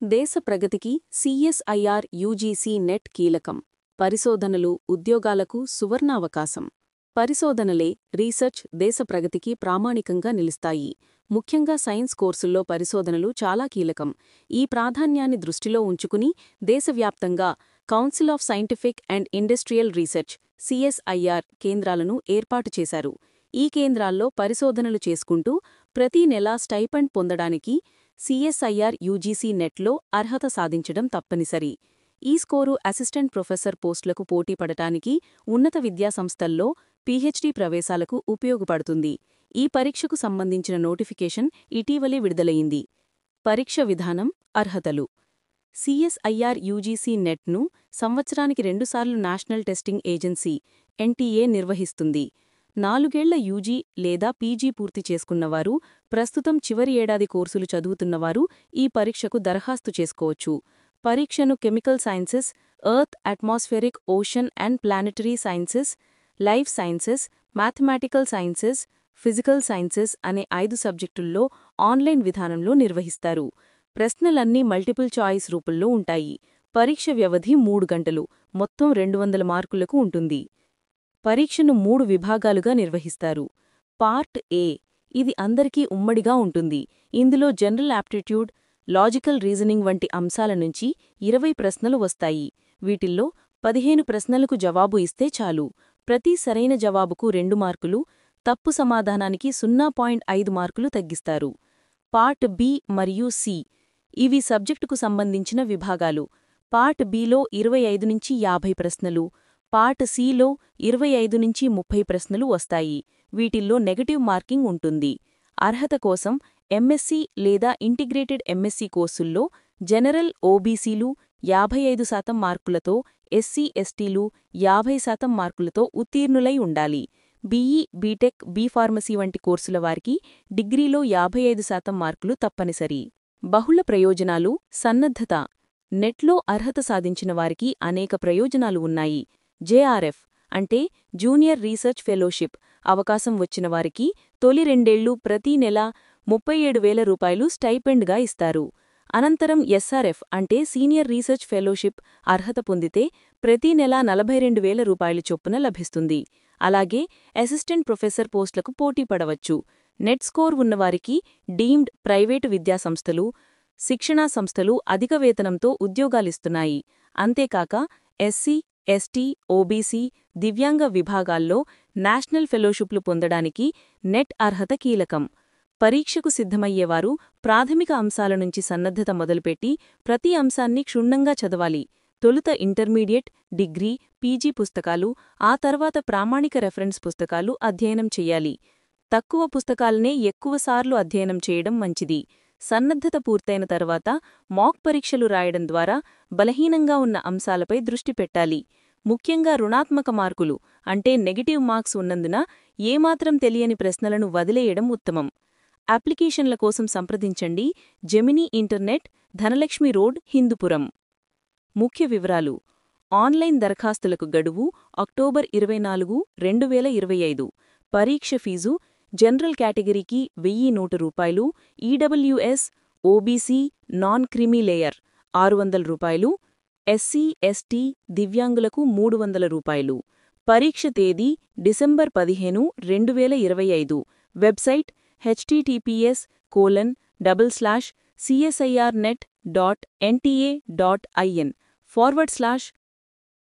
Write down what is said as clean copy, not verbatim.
దేశ ప్రగతికి CSIR UGC net కీలకం. పరిశోధనలు, ఉద్యోగాలకు సువర్ణావకాశం. పరిశోధనలే, రీసెర్చ్ దేశ ప్రగతికి ప్రామాణికంగా నిలుస్తాయి. ముఖ్యంగా సైన్స్ కోర్సుల్లో పరిశోధనలు చాలా కీలకం. ఈ ప్రాధాన్యాన్ని దృష్టిలో ఉంచుకుని దేశవ్యాప్తంగా council of scientific and industrial research CSIR కేంద్రాలను ఏర్పాటు చేశారు. ఈ కేంద్రాల్లో పరిశోధనలు చేసుకుంటూ ప్రతీ నెలా స్టైపెండ్ పొందడానికి సిఎస్ఐఆర్ యూజీసీ నెట్లో అర్హత సాధించడం తప్పనిసరి. ఈ స్కోరు అసిస్టెంట్ ప్రొఫెసర్ పోస్టులకు పోటీ పడటానికి, ఉన్నత విద్యాసంస్థల్లో పీహెచ్డీ ప్రవేశాలకు ఉపయోగపడుతుంది. ఈ పరీక్షకు సంబంధించిన నోటిఫికేషన్ ఇటీవలే విడుదలయింది. పరీక్ష విధానం, అర్హతలు. సిఎస్ఐఆర్ యూజీసీ నెట్ను సంవత్సరానికి 2 సార్లు నేషనల్ టెస్టింగ్ ఏజెన్సీ ఎన్టీఏ నిర్వహిస్తుంది. 4 ఏళ్ల యూజీ లేదా పీజీ పూర్తి చేసుకున్నవారు, ప్రస్తుతం చివరి ఏడాది కోర్సులు చదువుతున్నవారు ఈ పరీక్షకు దరఖాస్తు చేసుకోవచ్చు. పరీక్షను chemical sciences, earth, atmospheric, ocean and planetary sciences, life sciences, mathematical sciences, physical sciences అనే 5 సబ్జెక్టుల్లో ఆన్లైన్ విధానంలో నిర్వహిస్తారు. ప్రశ్నలన్నీ మల్టిపుల్ చాయిస్ రూపంలో ఉంటాయి. పరీక్ష వ్యవధి 3 గంటలు, మొత్తం 200 మార్కులకు ఉంటుంది. పరీక్షను 3 విభాగాలుగా నిర్వహిస్తారు. పార్ట్ ఏ, ఇది అందరికీ ఉమ్మడిగా ఉంటుంది. ఇందులో జనరల్ యాప్టిట్యూడ్, లాజికల్ రీజనింగ్ వంటి అంశాల నుంచి 20 ప్రశ్నలు వస్తాయి. వీటిల్లో 15 ప్రశ్నలకు జవాబు ఇస్తే చాలు. ప్రతి సరైన జవాబుకు 2 మార్కులు, తప్పు సమాధానానికి 0.5 మార్కులు తగ్గిస్తారు. పార్ట్ బి మరియు సి, ఇవి సబ్జెక్టుకు సంబంధించిన విభాగాలు. పార్ట్ బిలో 25 నుంచి 50 ప్రశ్నలు, పార్ట్ సిలో 25 నుంచి 30 ప్రశ్నలు వస్తాయి. వీటిల్లో నెగటివ్ మార్కింగ్ ఉంటుంది. అర్హత కోసం ఎంఎస్సీ లేదా ఇంటిగ్రేటెడ్ ఎంఎస్సీ కోర్సుల్లో జనరల్ ఓబీసీలు 55% మార్కులతో, ఎస్సీ ఎస్టీలు 50% మార్కులతో ఉత్తీర్ణులై ఉండాలి. బీఈ, బీటెక్, బీఫార్మసీ వంటి కోర్సుల వారికి డిగ్రీలో 55% మార్కులు తప్పనిసరి. బహుళ ప్రయోజనాలు, సన్నద్ధత. నెట్లో అర్హత సాధించిన వారికి అనేక ప్రయోజనాలు ఉన్నాయి. జేఆర్ఎఫ్ అంటే జూనియర్ రీసెర్చ్ ఫెలోషిప్ అవకాశం వచ్చిన వారికి తొలి 2 ఏళ్లు ప్రతీ నెల 37,000 రూపాయలు స్టైపెండ్గా ఇస్తారు. అనంతరం ఎస్ఆర్ఎఫ్ అంటే సీనియర్ రీసెర్చ్ ఫెలోషిప్ అర్హత పొందితే ప్రతీ నెల 42,000 రూపాయలు చొప్పున లభిస్తుంది. అలాగే అసిస్టెంట్ ప్రొఫెసర్ పోస్టులకు పోటీ పడవచ్చు. నెట్ స్కోర్ ఉన్నవారికి డీమ్డ్ ప్రైవేటు విద్యాసంస్థలు, శిక్షణా సంస్థలు అధిక వేతనంతో ఉద్యోగాలిస్తున్నాయి. అంతేకాక ఎస్సీ, ఎస్టీ, ఓబీసీ, దివ్యాంగ విభాగాల్లో నేషనల్ ఫెలోషిప్లు పొందడానికి నెట్ అర్హత కీలకం. పరీక్షకు సిద్ధమయ్యేవారు ప్రాథమిక అంశాల నుంచి సన్నద్ధత మొదలుపెట్టి ప్రతి అంశాన్ని క్షుణ్ణంగా చదవాలి. తొలుత ఇంటర్మీడియట్, డిగ్రీ, పీజీ పుస్తకాలు, ఆ తర్వాత ప్రామాణిక రెఫరెన్స్ పుస్తకాలు అధ్యయనం చెయ్యాలి. తక్కువ పుస్తకాలనే ఎక్కువసార్లు అధ్యయనం చేయడం మంచిది. సన్నద్ధత పూర్తయిన తర్వాత మాక్ పరీక్షలు రాయడం ద్వారా బలహీనంగా ఉన్న అంశాలపై దృష్టి పెట్టాలి. ముఖ్యంగా రుణాత్మక మార్కులు అంటే నెగటివ్ మార్క్స్ ఉన్నందున ఏమాత్రం తెలియని ప్రశ్నలను వదిలేయడం ఉత్తమం. అప్లికేషన్ల కోసం సంప్రదించండి. Gemini Internet, Dhanalakshmi road, Hindupur. ముఖ్య వివరాలు. ఆన్లైన్ దరఖాస్తులకు గడువు అక్టోబర్ 24, 2025. పరీక్ష ఫీజు జనరల్ కేటగిరీకి 1,000 రూపాయలు, EWS, OBC, non creamy layer 600 రూపాయలు, ఎస్సీ, ఎస్టీ, దివ్యాంగులకు 300 రూపాయలు. పరీక్ష తేదీ డిసెంబర్ 15, 2025. Website https://csirnet.nta.in/.